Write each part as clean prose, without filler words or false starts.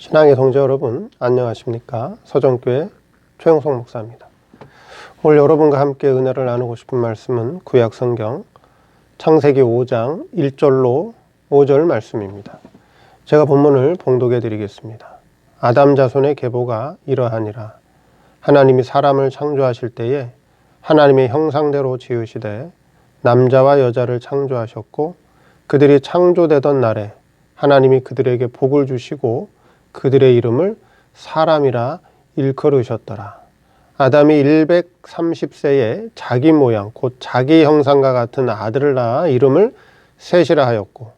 신앙의 동지 여러분, 안녕하십니까? 서정교회 최영석 목사입니다. 오늘 여러분과 함께 은혜를 나누고 싶은 말씀은 구약성경 창세기 5장 1절로 5절 말씀입니다. 제가 본문을 봉독해 드리겠습니다. 아담 자손의 계보가 이러하니라. 하나님이 사람을 창조하실 때에 하나님의 형상대로 지으시되 남자와 여자를 창조하셨고, 그들이 창조되던 날에 하나님이 그들에게 복을 주시고 그들의 이름을 사람이라 일컬으셨더라. 아담이 130세에 자기 모양 곧 자기 형상과 같은 아들을 낳아 이름을 셋이라 하였고,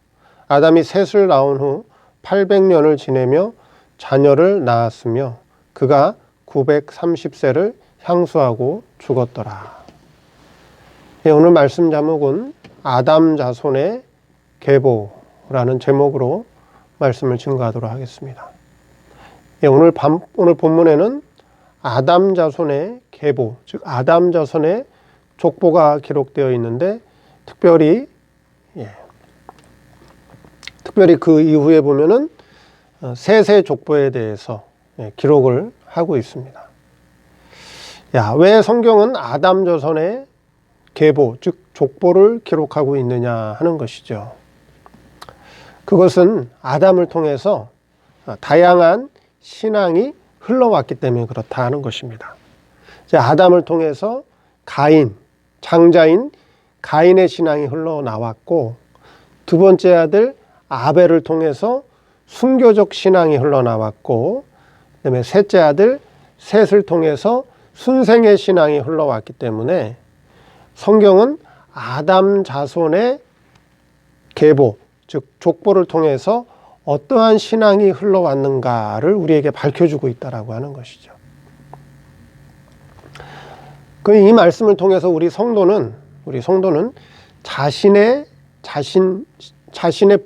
아담이 셋을 낳은 후 800년을 지내며 자녀를 낳았으며 그가 930세를 향수하고 죽었더라. 오늘 말씀 제목은 아담 자손의 계보라는 제목으로 말씀을 증거하도록 하겠습니다. 오늘 본문에는 아담 자손의 계보, 즉 아담 자손의 족보가 기록되어 있는데, 특별히 그 이후에 보면은 셋의 족보에 대해서 기록을 하고 있습니다. 왜 성경은 아담 자손의 계보, 즉 족보를 기록하고 있느냐 하는 것이죠. 그것은 아담을 통해서 다양한 신앙이 흘러왔기 때문에 그렇다 하는 것입니다. 아담을 통해서 가인, 장자인 가인의 신앙이 흘러나왔고, 두 번째 아들 아벨을 통해서 순교적 신앙이 흘러나왔고, 그다음에 셋째 아들 셋을 통해서 순생의 신앙이 흘러왔기 때문에 성경은 아담 자손의 계보, 즉 족보를 통해서 어떠한 신앙이 흘러왔는가를 우리에게 밝혀주고 있다라고 하는 것이죠. 이 말씀을 통해서 우리 성도는 자신의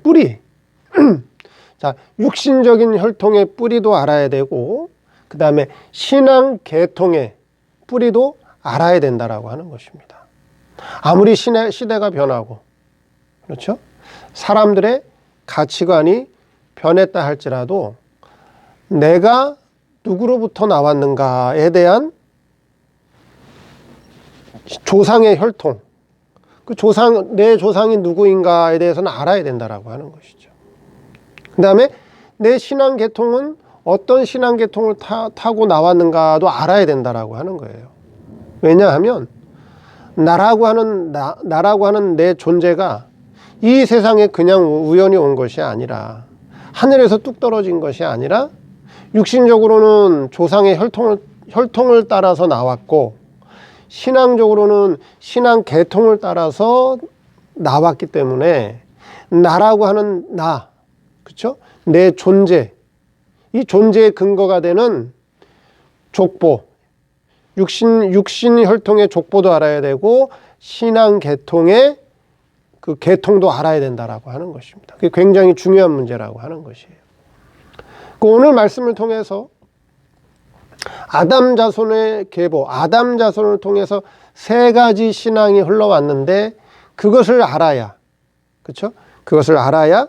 뿌리, 자, 육신적인 혈통의 뿌리도 알아야 되고, 그 다음에 신앙 계통의 뿌리도 알아야 된다라고 하는 것입니다. 아무리 시대가 변하고, 그렇죠? 사람들의 가치관이 변했다 할지라도 내가 누구로부터 나왔는가에 대한 조상의 혈통, 내 조상이 누구인가에 대해서는 알아야 된다라고 하는 것이죠. 그 다음에 내 신앙 계통은 어떤 신앙 계통을 타고 나왔는가도 알아야 된다라고 하는 거예요. 왜냐하면 나라고 하는 내 존재가 이 세상에 그냥 우연히 온 것이 아니라, 하늘에서 뚝 떨어진 것이 아니라, 육신적으로는 조상의 혈통을 따라서 나왔고, 신앙적으로는 신앙 계통을 따라서 나왔기 때문에 나라고 하는 그렇죠? 내 존재, 이 존재의 근거가 되는 족보, 육신 혈통의 족보도 알아야 되고, 신앙 계통의 그 계통도 알아야 된다라고 하는 것입니다. 그게 굉장히 중요한 문제라고 하는 것이에요. 오늘 말씀을 통해서 아담 자손의 계보, 아담 자손을 통해서 세 가지 신앙이 흘러왔는데, 그것을 알아야, 그렇죠? 그것을 알아야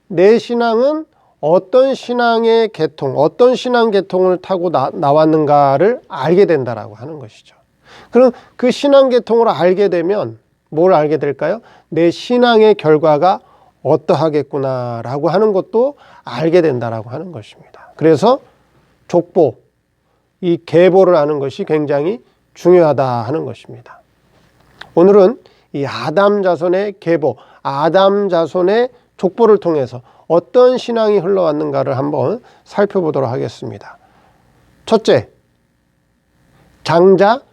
내 신앙은 어떤 신앙의 계통, 어떤 신앙 계통을 타고 나왔는가를 알게 된다라고 하는 것이죠. 그럼 그 신앙 계통을 알게 되면 뭘 알게 될까요? 내 신앙의 결과가 어떠하겠구나라고 하는 것도 알게 된다라고 하는 것입니다. 그래서 족보, 이 계보를 아는 것이 굉장히 중요하다 하는 것입니다. 오늘은 이 아담 자손의 계보, 아담 자손의 족보를 통해서 어떤 신앙이 흘러왔는가를 한번 살펴보도록 하겠습니다. 첫째, 장자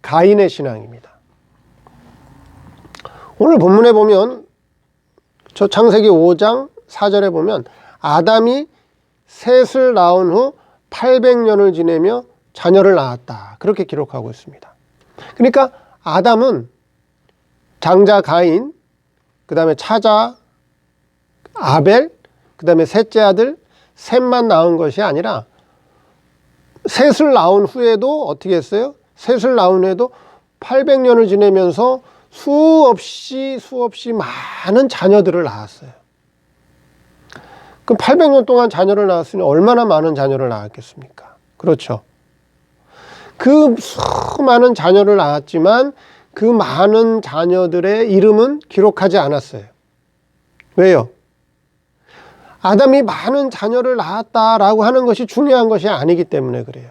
가인의 신앙입니다. 오늘 본문에 보면, 저 창세기 5장 4절에 보면 아담이 셋을 낳은 후 800년을 지내며 자녀를 낳았다, 그렇게 기록하고 있습니다. 그러니까 아담은 장자 가인, 그 다음에 차자 아벨, 그 다음에 셋째 아들 셋만 낳은 것이 아니라, 셋을 낳은 후에도 어떻게 했어요? 셋을 낳은 후에도 800년을 지내면서 수없이 많은 자녀들을 낳았어요. 그럼 800년 동안 자녀를 낳았으니 얼마나 많은 자녀를 낳았겠습니까? 그렇죠. 그 수많은 자녀를 낳았지만 그 많은 자녀들의 이름은 기록하지 않았어요. 왜요? 아담이 많은 자녀를 낳았다라고 하는 것이 중요한 것이 아니기 때문에 그래요.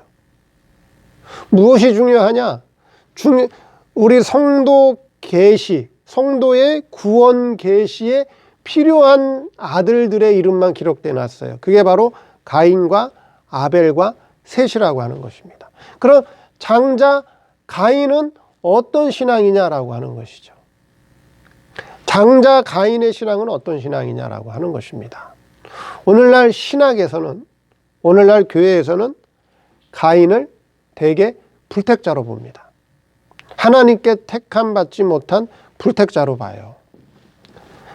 무엇이 중요하냐? 우리 성도 계시, 성도의 구원 계시에 필요한 아들들의 이름만 기록되어 놨어요. 그게 바로 가인과 아벨과 셋이라고 하는 것입니다. 그럼 장자 가인은 어떤 신앙이냐라고 하는 것이죠. 장자 가인의 신앙은 어떤 신앙이냐라고 하는 것입니다. 오늘날 신학에서는, 오늘날 교회에서는 가인을 대개 불택자로 봅니다. 하나님께 택함 받지 못한 불택자로 봐요.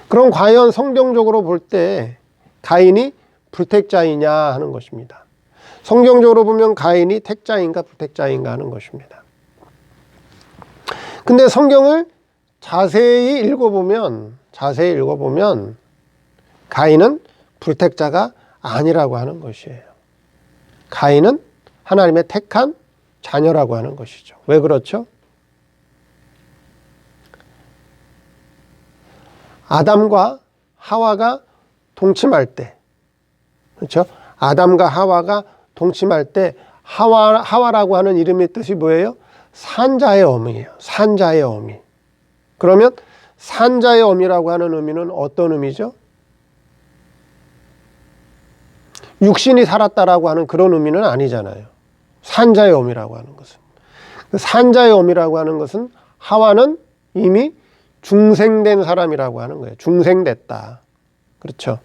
그럼 과연 성경적으로 볼 때 가인이 불택자이냐 하는 것입니다. 성경적으로 보면 가인이 택자인가 불택자인가 하는 것입니다. 근데 성경을 자세히 읽어보면 가인은 불택자가 아니라고 하는 것이에요. 가인은 하나님의 택한 자녀라고 하는 것이죠. 왜 그렇죠? 아담과 하와가 동침할 때, 그렇죠? 아담과 하와가 동침할 때 하와라고 하는 이름의 뜻이 뭐예요? 산자의 어미예요. 산자의 어미. 그러면 산자의 어미라고 하는 의미는 어떤 의미죠? 육신이 살았다라고 하는 그런 의미는 아니잖아요. 산자의 어미라고 하는 것은. 산자의 어미라고 하는 것은 하와는 이미 중생된 사람이라고 하는 거예요. 중생됐다. 그렇죠.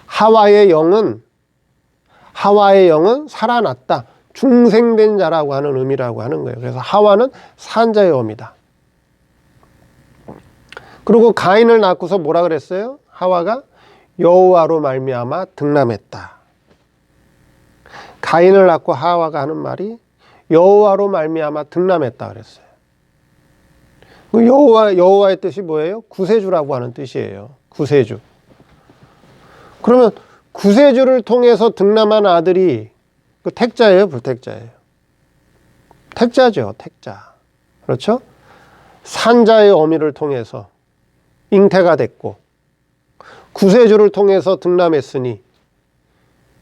하와의 영은 살아났다. 중생된 자라고 하는 의미라고 하는 거예요. 그래서 하와는 산자의 어미다. 그리고 가인을 낳고서 뭐라 그랬어요? 하와가 여호와로 말미암아 등남했다. 가인을 낳고 하와가 하는 말이 여호와로 말미암아 등남했다 그랬어요. 여호와의 뜻이 뭐예요? 구세주라고 하는 뜻이에요. 구세주. 그러면 구세주를 통해서 등남한 아들이 그 택자예요, 불택자예요? 택자죠, 택자. 그렇죠? 산자의 어미를 통해서 잉태가 됐고 구세주를 통해서 등남했으니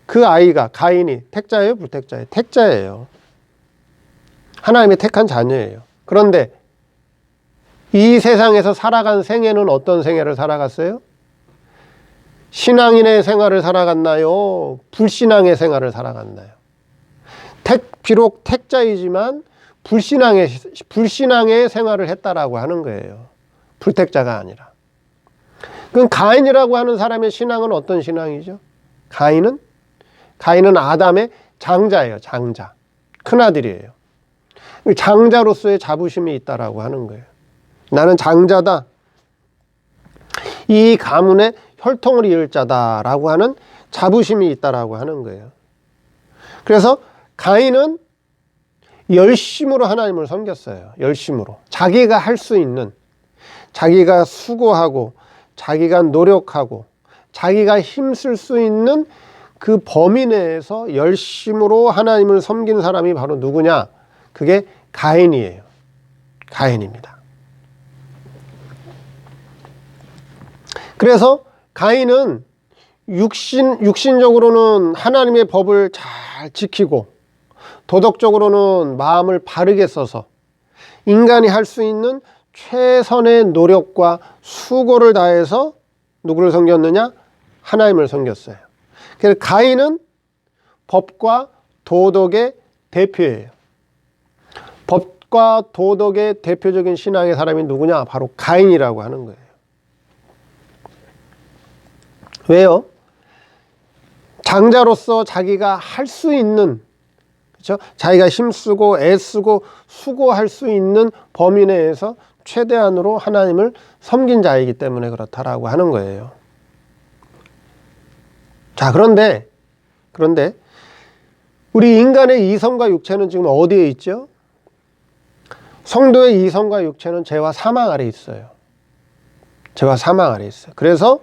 그 아이가 가인이 택자예요, 불택자예요? 택자예요. 하나님의 택한 자녀예요. 그런데 이 세상에서 살아간 생애는 어떤 생애를 살아갔어요? 신앙인의 생활을 살아갔나요? 불신앙의 생활을 살아갔나요? 비록 택자이지만 불신앙의 생활을 했다라고 하는 거예요. 불택자가 아니라. 그럼 가인이라고 하는 사람의 신앙은 어떤 신앙이죠? 가인은 아담의 장자예요. 장자. 큰아들이에요. 장자로서의 자부심이 있다라고 하는 거예요. 나는 장자다. 이 가문의 혈통을 이을 자다라고 하는 자부심이 있다라고 하는 거예요. 그래서 가인은 열심으로 하나님을 섬겼어요. 열심으로. 자기가 할 수 있는, 자기가 수고하고, 자기가 노력하고, 자기가 힘쓸 수 있는 그 범위 내에서 열심으로 하나님을 섬긴 사람이 바로 누구냐? 그게 가인이에요. 가인입니다. 그래서 가인은 육신적으로는 하나님의 법을 잘 지키고 도덕적으로는 마음을 바르게 써서 인간이 할 수 있는 최선의 노력과 수고를 다해서 누구를 섬겼느냐? 하나님을 섬겼어요. 그래서 가인은 법과 도덕의 대표예요. 법과 도덕의 대표적인 신앙의 사람이 누구냐? 바로 가인이라고 하는 거예요. 왜요? 장자로서 자기가 할 수 있는, 그렇죠? 자기가 힘쓰고 애쓰고 수고할 수 있는 범위 내에서 최대한으로 하나님을 섬긴 자이기 때문에 그렇다라고 하는 거예요. 자, 그런데 우리 인간의 이성과 육체는 지금 어디에 있죠? 성도의 이성과 육체는 죄와 사망 아래 있어요. 죄와 사망 아래 있어요. 그래서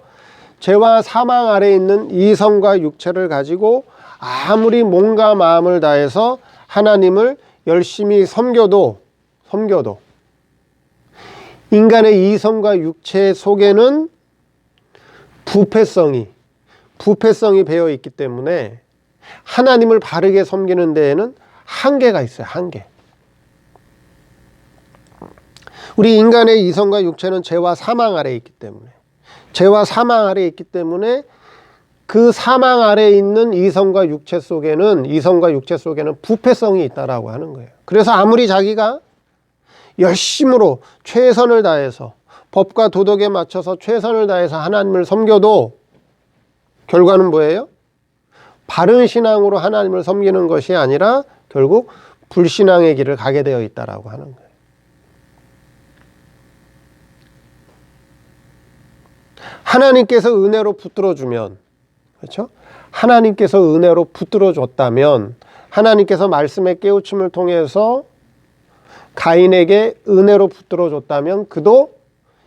죄와 사망 아래에 있는 이성과 육체를 가지고 아무리 몸과 마음을 다해서 하나님을 열심히 섬겨도 인간의 이성과 육체 속에는 부패성이 배어 있기 때문에 하나님을 바르게 섬기는 데에는 한계가 있어요. 한계. 우리 인간의 이성과 육체는 죄와 사망 아래에 있기 때문에 그 사망 아래에 있는 이성과 육체 속에는 부패성이 있다라고 하는 거예요. 그래서 아무리 자기가 열심으로 최선을 다해서 법과 도덕에 맞춰서 최선을 다해서 하나님을 섬겨도 결과는 뭐예요? 바른 신앙으로 하나님을 섬기는 것이 아니라 결국 불신앙의 길을 가게 되어 있다라고 하는 거예요. 하나님께서 은혜로 붙들어주면, 그렇죠? 하나님께서 은혜로 붙들어줬다면, 하나님께서 말씀의 깨우침을 통해서 가인에게 은혜로 붙들어줬다면 그도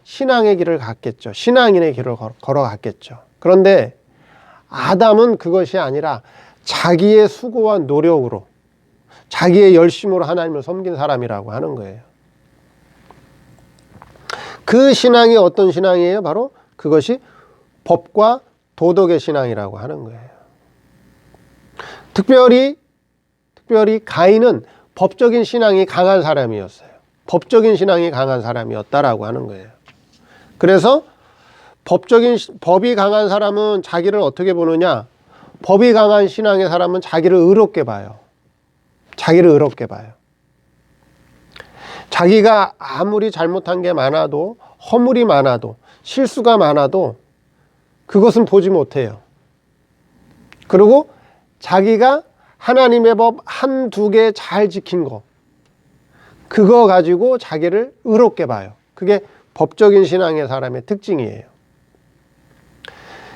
신앙의 길을 갔겠죠. 신앙인의 길을 걸어갔겠죠. 그런데 아담은 그것이 아니라 자기의 수고와 노력으로, 자기의 열심으로 하나님을 섬긴 사람이라고 하는 거예요. 그 신앙이 어떤 신앙이에요? 바로 그것이 법과 도덕의 신앙이라고 하는 거예요. 특별히 가인은 법적인 신앙이 강한 사람이었어요. 법적인 신앙이 강한 사람이었다라고 하는 거예요. 그래서 법이 강한 사람은 자기를 어떻게 보느냐? 법이 강한 신앙의 사람은 자기를 의롭게 봐요. 자기가 아무리 잘못한 게 많아도, 허물이 많아도, 실수가 많아도 그것은 보지 못해요. 그리고 자기가 하나님의 법 한두 개 잘 지킨 거, 그거 가지고 자기를 의롭게 봐요. 그게 법적인 신앙의 사람의 특징이에요.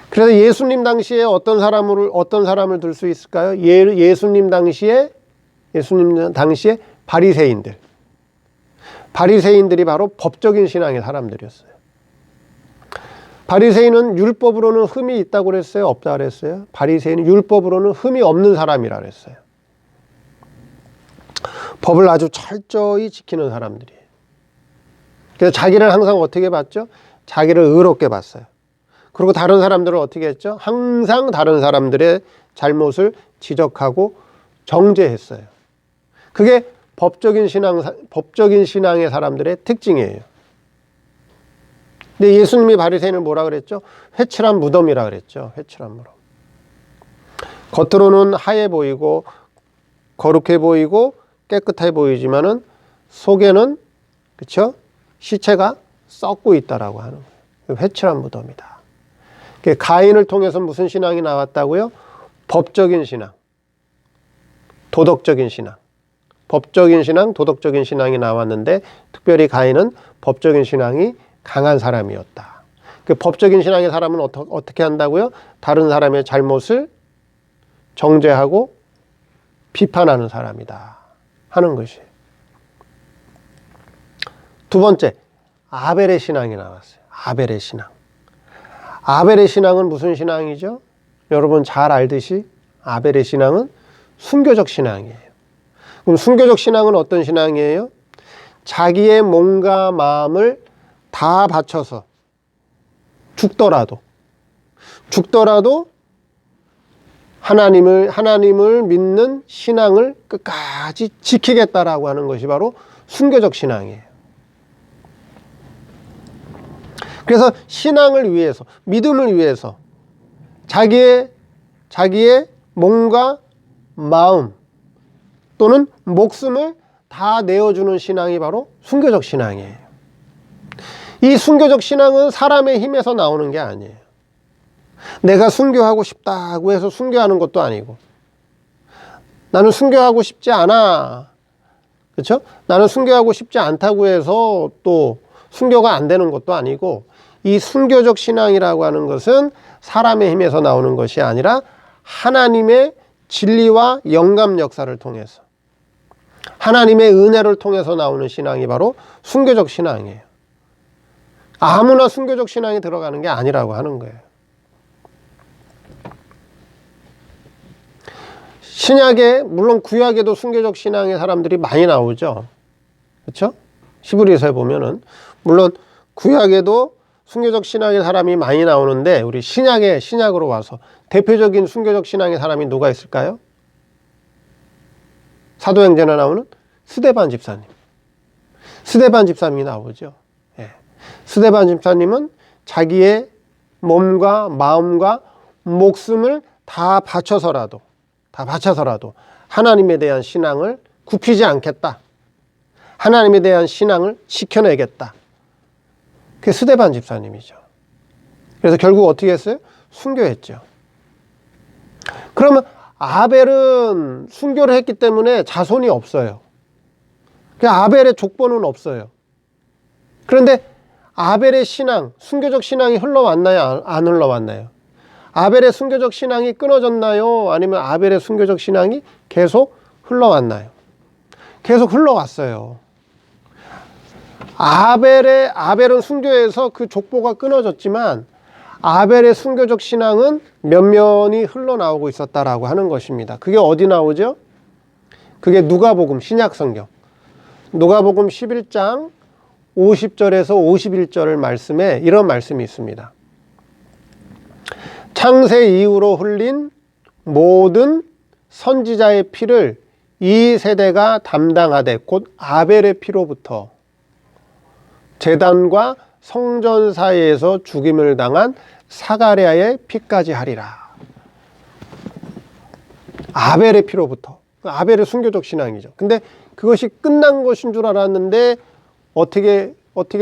그래서 예수님 당시에 어떤 사람을 들 수 있을까요? 예수님 당시에 바리새인들이 바로 법적인 신앙의 사람들이었어요. 바리새인은 율법으로는 흠이 있다고 그랬어요? 없다고 그랬어요? 바리새인은 율법으로는 흠이 없는 사람이라 그랬어요. 법을 아주 철저히 지키는 사람들이에요. 그래서 자기를 항상 어떻게 봤죠? 자기를 의롭게 봤어요. 그리고 다른 사람들은 어떻게 했죠? 항상 다른 사람들의 잘못을 지적하고 정죄했어요. 그게 법적인 신앙의 사람들의 특징이에요. 근데 예수님이 바리새인을 뭐라 그랬죠? 회칠한 무덤이라 그랬죠. 회칠한 무덤. 겉으로는 하얘 보이고 거룩해 보이고 깨끗해 보이지만은 속에는, 그렇죠? 시체가 썩고 있다라고 하는 거예요. 회칠한 무덤이다. 가인을 통해서 무슨 신앙이 나왔다고요? 법적인 신앙, 도덕적인 신앙. 법적인 신앙, 도덕적인 신앙이 나왔는데 특별히 가인은 법적인 신앙이 강한 사람이었다. 그 법적인 신앙의 사람은 어떻게 한다고요? 다른 사람의 잘못을 정죄하고 비판하는 사람이다 하는 것이에요. 두 번째, 아벨의 신앙이 나왔어요. 아벨의 신앙. 아벨의 신앙은 무슨 신앙이죠? 여러분 잘 알듯이 아벨의 신앙은 순교적 신앙이에요. 그럼 순교적 신앙은 어떤 신앙이에요? 자기의 몸과 마음을 다 바쳐서 죽더라도 하나님을 믿는 신앙을 끝까지 지키겠다라고 하는 것이 바로 순교적 신앙이에요. 그래서 신앙을 위해서, 믿음을 위해서 자기의 몸과 마음 또는 목숨을 다 내어주는 신앙이 바로 순교적 신앙이에요. 이 순교적 신앙은 사람의 힘에서 나오는 게 아니에요. 내가 순교하고 싶다고 해서 순교하는 것도 아니고, 나는 순교하고 싶지 않아, 그렇죠? 나는 순교하고 싶지 않다고 해서 또 순교가 안 되는 것도 아니고, 이 순교적 신앙이라고 하는 것은 사람의 힘에서 나오는 것이 아니라 하나님의 진리와 영감 역사를 통해서, 하나님의 은혜를 통해서 나오는 신앙이 바로 순교적 신앙이에요. 아무나 순교적 신앙에 들어가는 게 아니라고 하는 거예요. 신약에, 물론 구약에도 순교적 신앙의 사람들이 많이 나오죠. 그렇죠? 히브리서에 보면은 물론 구약에도 순교적 신앙의 사람이 많이 나오는데, 우리 신약으로 와서 대표적인 순교적 신앙의 사람이 누가 있을까요? 사도행전에 나오는 스데반 집사님. 스데반 집사님이 나오죠. 예. 스데반 집사님은 자기의 몸과 마음과 목숨을 다 바쳐서라도 하나님에 대한 신앙을 굽히지 않겠다. 하나님에 대한 신앙을 지켜내겠다. 그게 스데반 집사님이죠. 그래서 결국 어떻게 했어요? 순교했죠. 그러면 아벨은 순교를 했기 때문에 자손이 없어요. 아벨의 족보는 없어요. 그런데 아벨의 신앙, 순교적 신앙이 흘러왔나요? 안 흘러왔나요? 아벨의 순교적 신앙이 끊어졌나요? 아니면 아벨의 순교적 신앙이 계속 흘러왔나요? 계속 흘러왔어요. 아벨은 순교해서 그 족보가 끊어졌지만 아벨의 순교적 신앙은 면면이 흘러나오고 있었다라고 하는 것입니다. 그게 어디 나오죠? 그게 누가복음, 신약성경. 누가복음 11장 50절에서 51절 말씀에 이런 말씀이 있습니다. 창세 이후로 흘린 모든 선지자의 피를 이 세대가 담당하되 곧 아벨의 피로부터 제단과 성전 사이에서 죽임을 당한 사가랴의 피까지 하리라. 아벨의 피로부터. 아벨의 순교적 신앙이죠. 근데 그것이 끝난 것인 줄 알았는데 어떻게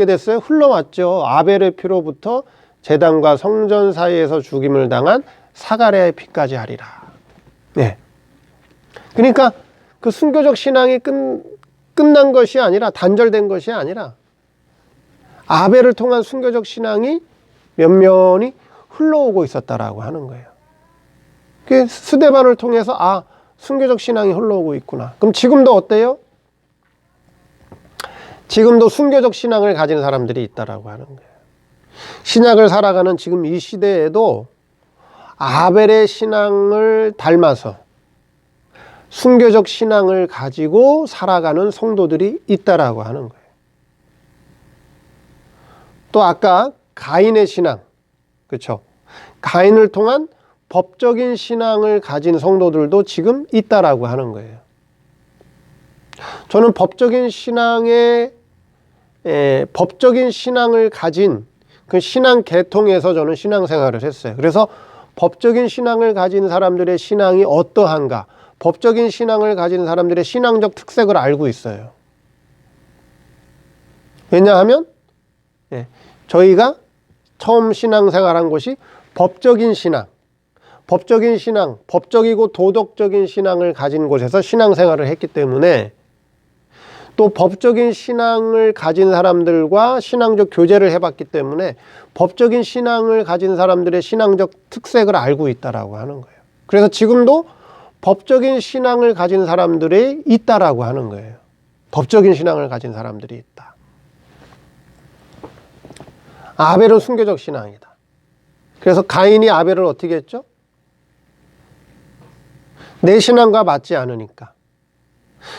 됐어요? 흘러왔죠. 아벨의 피로부터 제단과 성전 사이에서 죽임을 당한 사가랴의 피까지 하리라. 네. 그러니까 그 순교적 신앙이 끝난 것이 아니라, 단절된 것이 아니라 아벨을 통한 순교적 신앙이 면면이 흘러오고 있었다라고 하는 거예요. 그 스데반을 통해서 순교적 신앙이 흘러오고 있구나. 그럼 지금도 어때요? 지금도 순교적 신앙을 가진 사람들이 있다라고 하는 거예요. 신약을 살아가는 지금 이 시대에도 아벨의 신앙을 닮아서 순교적 신앙을 가지고 살아가는 성도들이 있다라고 하는 거예요. 또 아까 가인의 신앙, 그렇죠? 가인을 통한 법적인 신앙을 가진 성도들도 지금 있다라고 하는 거예요. 저는 법적인 신앙을 가진 그 신앙 계통에서 저는 신앙생활을 했어요. 그래서 법적인 신앙을 가진 사람들의 신앙이 어떠한가, 법적인 신앙을 가진 사람들의 신앙적 특색을 알고 있어요. 왜냐하면 저희가 처음 신앙생활한 곳이 법적인 신앙, 법적이고 도덕적인 신앙을 가진 곳에서 신앙생활을 했기 때문에, 또 법적인 신앙을 가진 사람들과 신앙적 교제를 해봤기 때문에 법적인 신앙을 가진 사람들의 신앙적 특색을 알고 있다라고 하는 거예요. 그래서 지금도 법적인 신앙을 가진 사람들이 있다라고 하는 거예요. 법적인 신앙을 가진 사람들이 있다. 아벨은 순교적 신앙이다. 그래서 가인이 아벨을 어떻게 했죠? 내 신앙과 맞지 않으니까,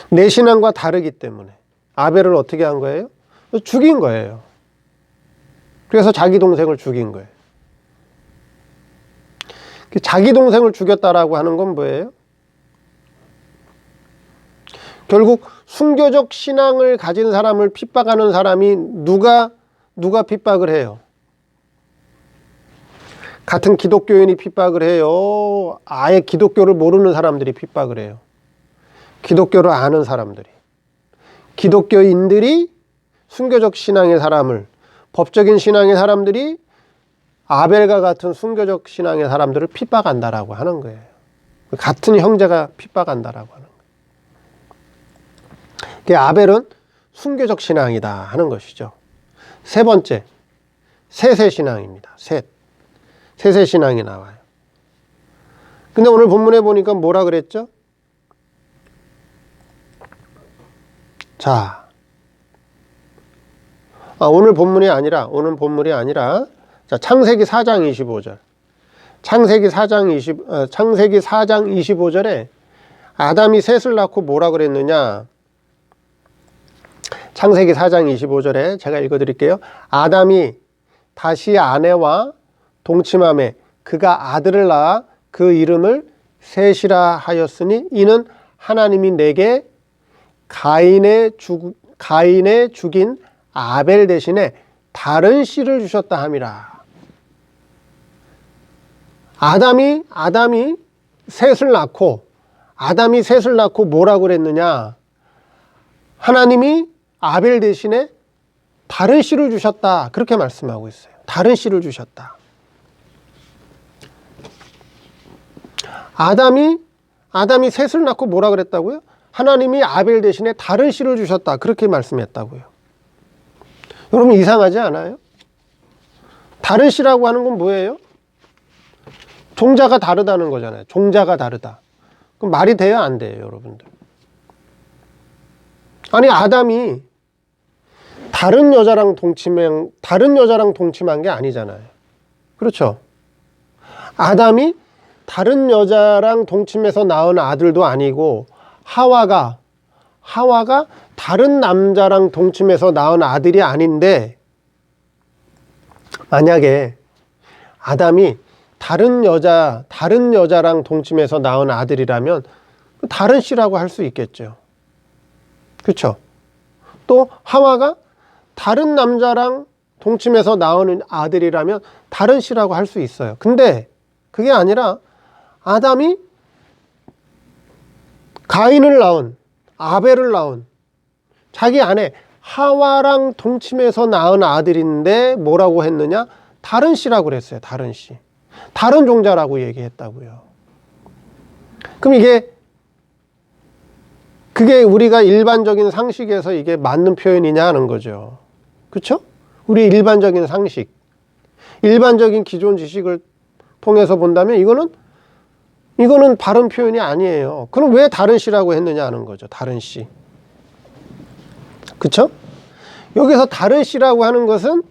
내 신앙과 다르기 때문에 아벨을 어떻게 한 거예요? 죽인 거예요. 그래서 자기 동생을 죽인 거예요. 자기 동생을 죽였다라고 하는 건 뭐예요? 결국 순교적 신앙을 가진 사람을 핍박하는 사람이 누가 핍박을 해요? 같은 기독교인이 핍박을 해요? 아예 기독교를 모르는 사람들이 핍박을 해요? 기독교를 아는 사람들이, 기독교인들이 순교적 신앙의 사람을, 법적인 신앙의 사람들이 아벨과 같은 순교적 신앙의 사람들을 핍박한다라고 하는 거예요. 같은 형제가 핍박한다라고 하는 거예요. 아벨은 순교적 신앙이다 하는 것이죠. 세 번째, 셋의 신앙입니다. 셋의 신앙이 나와요. 근데 오늘 본문에 보니까 뭐라 그랬죠? 자, 오늘 본문이 아니라 자, 창세기 4장 25절. 창세기 4장 25절에 아담이 셋을 낳고 뭐라 그랬느냐? 창세기 4장 25절에 제가 읽어드릴게요. 아담이 다시 아내와 동침하매 그가 아들을 낳아 그 이름을 셋이라 하였으니 이는 하나님이 내게 가인의 죽인 아벨 대신에 다른 씨를 주셨다 함이라. 아담이 셋을 낳고 뭐라고 그랬느냐? 하나님이 아벨 대신에 다른 씨를 주셨다. 그렇게 말씀하고 있어요. 다른 씨를 주셨다. 아담이 셋을 낳고 뭐라 그랬다고요? 하나님이 아벨 대신에 다른 씨를 주셨다. 그렇게 말씀했다고요. 여러분 이상하지 않아요? 다른 씨라고 하는 건 뭐예요? 종자가 다르다는 거잖아요. 종자가 다르다. 그럼 말이 돼요? 안 돼요? 여러분들. 아니 아담이 다른 여자랑 동침한 게 아니잖아요. 그렇죠? 아담이 다른 여자랑 동침해서 낳은 아들도 아니고 하와가 다른 남자랑 동침해서 낳은 아들이 아닌데, 만약에 아담이 다른 여자랑 동침해서 낳은 아들이라면 다른 씨라고 할 수 있겠죠. 그렇죠? 또 하와가 다른 남자랑 동침해서 낳은 아들이라면 다른 씨라고 할 수 있어요. 근데 그게 아니라 아담이 가인을 낳은, 아벨을 낳은 자기 아내 하와랑 동침해서 낳은 아들인데 뭐라고 했느냐? 다른 씨라고 그랬어요. 다른 씨. 다른 종자라고 얘기했다고요. 그럼 그게 우리가 일반적인 상식에서 이게 맞는 표현이냐 하는 거죠. 그렇죠? 우리 일반적인 상식, 일반적인 기존 지식을 통해서 본다면 이거는 바른 표현이 아니에요. 그럼 왜 다른 씨라고 했느냐 하는 거죠. 다른 씨. 그렇죠? 여기서 다른 씨라고 하는 것은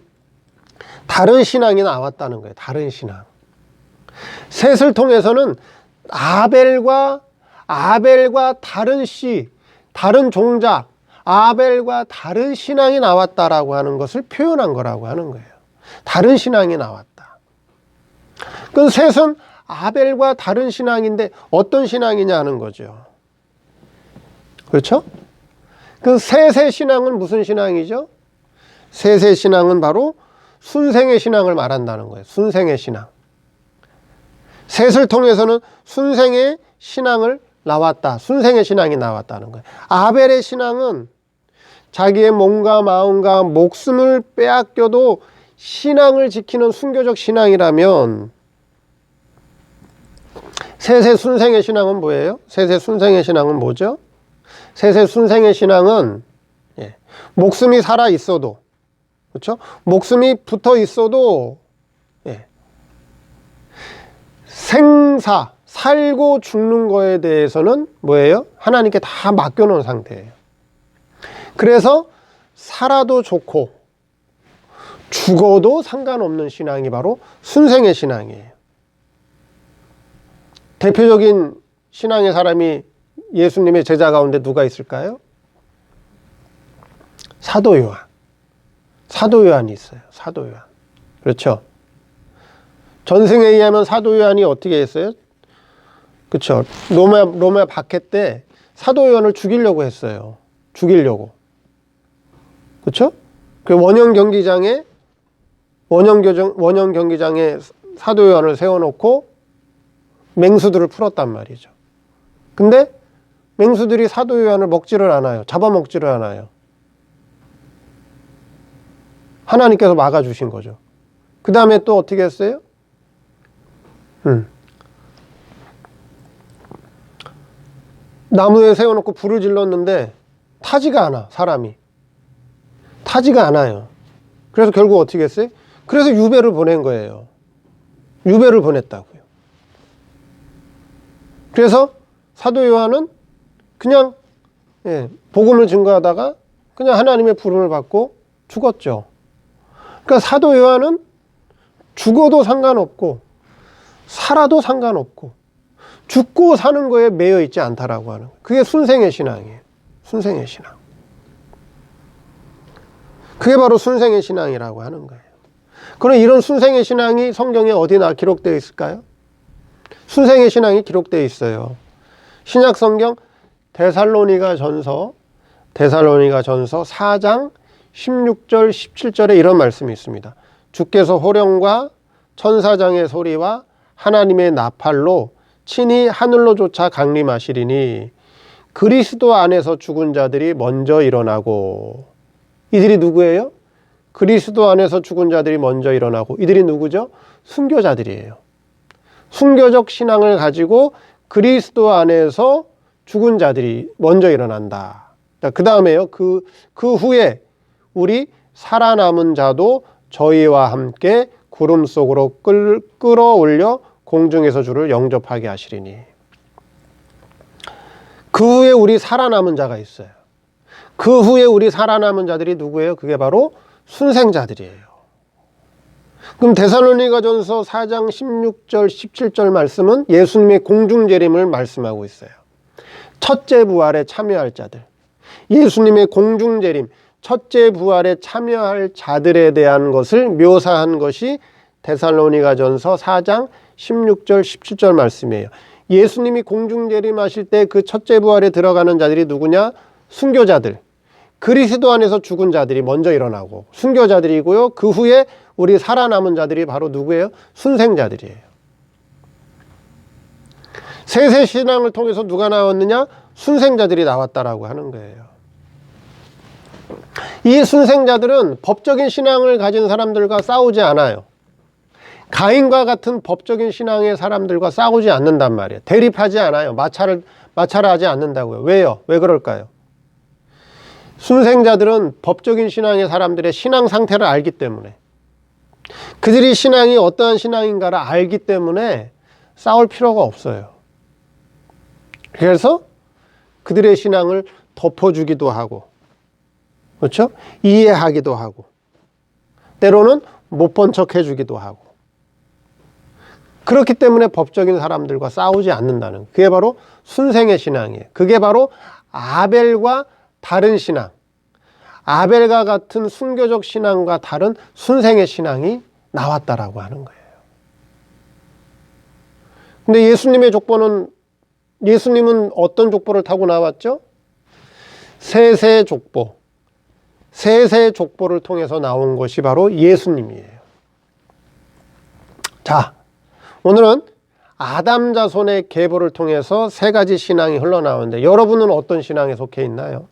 다른 신앙이 나왔다는 거예요. 다른 신앙. 셋을 통해서는 아벨과 다른 씨, 다른 종자, 아벨과 다른 신앙이 나왔다라고 하는 것을 표현한 거라고 하는 거예요. 다른 신앙이 나왔다. 그 셋은 아벨과 다른 신앙인데 어떤 신앙이냐 하는 거죠. 그렇죠? 그 셋의 신앙은 무슨 신앙이죠? 셋의 신앙은 바로 순생의 신앙을 말한다는 거예요. 순생의 신앙. 셋을 통해서는 순생의 신앙을 나왔다. 순생의 신앙이 나왔다는 거예요. 아벨의 신앙은 자기의 몸과 마음과 목숨을 빼앗겨도 신앙을 지키는 순교적 신앙이라면, 셋의 순생의 신앙은 뭐예요? 셋의 순생의 신앙은 뭐죠? 셋의 순생의 신앙은 목숨이 살아 있어도, 그렇죠? 목숨이 붙어 있어도 살고 죽는 거에 대해서는 뭐예요? 하나님께 다 맡겨놓은 상태예요. 그래서 살아도 좋고 죽어도 상관없는 신앙이 바로 순생의 신앙이에요. 대표적인 신앙의 사람이 예수님의 제자 가운데 누가 있을까요? 사도 요한. 사도 요한이 있어요. 사도 요한. 그렇죠? 전승에 의하면 사도 요한이 어떻게 했어요? 그렇죠? 로마 박해 때 사도 요한을 죽이려고 했어요. 죽이려고. 그렇죠? 그 원형 경기장에 사도 요한을 세워놓고 맹수들을 풀었단 말이죠. 근데 맹수들이 사도 요한을 먹지를 않아요. 잡아먹지를 않아요. 하나님께서 막아주신 거죠. 그 다음에 또 어떻게 했어요? 나무에 세워놓고 불을 질렀는데 타지가 않아. 사람이 타지가 않아요. 그래서 결국 어떻게 했어요? 그래서 유배를 보낸 거예요. 유배를 보냈다고요. 그래서 사도 요한은 그냥 복음을 증거하다가 그냥 하나님의 부름을 받고 죽었죠. 그러니까 사도 요한은 죽어도 상관없고 살아도 상관없고 죽고 사는 거에 매여 있지 않다라고 하는 거예요. 그게 순생의 신앙이에요. 순생의 신앙. 그게 바로 순생의 신앙이라고 하는 거예요. 그럼 이런 순생의 신앙이 성경에 어디나 기록되어 있을까요? 순생의 신앙이 기록되어 있어요. 신약 성경 데살로니가 전서 4장 16절 17절에 이런 말씀이 있습니다. 주께서 호령과 천사장의 소리와 하나님의 나팔로 친히 하늘로조차 강림하시리니 그리스도 안에서 죽은 자들이 먼저 일어나고. 이들이 누구예요? 그리스도 안에서 죽은 자들이 먼저 일어나고. 이들이 누구죠? 순교자들이에요. 순교적 신앙을 가지고 그리스도 안에서 죽은 자들이 먼저 일어난다. 그 다음에요. 그 후에 우리 살아남은 자도 저희와 함께 구름 속으로 끌어올려 공중에서 주를 영접하게 하시리니. 그 후에 우리 살아남은 자가 있어요. 그 후에 우리 살아남은 자들이 누구예요? 그게 바로 순생자들이에요. 그럼 데살로니가전서 4장 16절 17절 말씀은 예수님의 공중재림을 말씀하고 있어요. 첫째 부활에 참여할 자들, 예수님의 공중재림, 첫째 부활에 참여할 자들에 대한 것을 묘사한 것이 데살로니가전서 4장 16절 17절 말씀이에요. 예수님이 공중재림하실 때 그 첫째 부활에 들어가는 자들이 누구냐? 순교자들, 그리스도 안에서 죽은 자들이 먼저 일어나고 순교자들이고요. 그 후에 우리 살아남은 자들이 바로 누구예요? 순생자들이에요. 세세신앙을 통해서 누가 나왔느냐? 순생자들이 나왔다라고 하는 거예요. 이 순생자들은 법적인 신앙을 가진 사람들과 싸우지 않아요. 가인과 같은 법적인 신앙의 사람들과 싸우지 않는단 말이에요. 대립하지 않아요. 마찰하지 않는다고요. 왜요? 왜 그럴까요? 순생자들은 법적인 신앙의 사람들의 신앙 상태를 알기 때문에, 그들이 신앙이 어떠한 신앙인가를 알기 때문에 싸울 필요가 없어요. 그래서 그들의 신앙을 덮어주기도 하고, 그렇죠? 이해하기도 하고, 때로는 못 본 척 해주기도 하고. 그렇기 때문에 법적인 사람들과 싸우지 않는다는, 그게 바로 순생의 신앙이에요. 그게 바로 아벨과 다른 신앙, 아벨과 같은 순교적 신앙과 다른 순생의 신앙이 나왔다라고 하는 거예요. 근데 예수님은 어떤 족보를 타고 나왔죠? 세세족보. 세세족보를 통해서 나온 것이 바로 예수님이에요. 자, 오늘은 아담 자손의 계보를 통해서 세 가지 신앙이 흘러나오는데, 여러분은 어떤 신앙에 속해 있나요?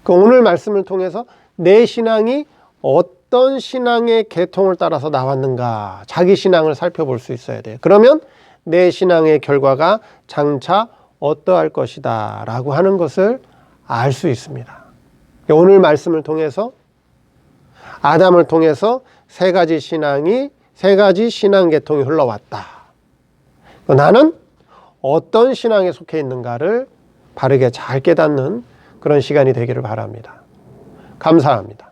오늘 말씀을 통해서 내 신앙이 어떤 신앙의 계통을 따라서 나왔는가, 자기 신앙을 살펴볼 수 있어야 돼요. 그러면 내 신앙의 결과가 장차 어떠할 것이다 라고 하는 것을 알 수 있습니다. 오늘 말씀을 통해서 아담을 통해서 세 가지 신앙 계통이 흘러왔다. 나는 어떤 신앙에 속해 있는가를 바르게 잘 깨닫는 그런 시간이 되기를 바랍니다. 감사합니다.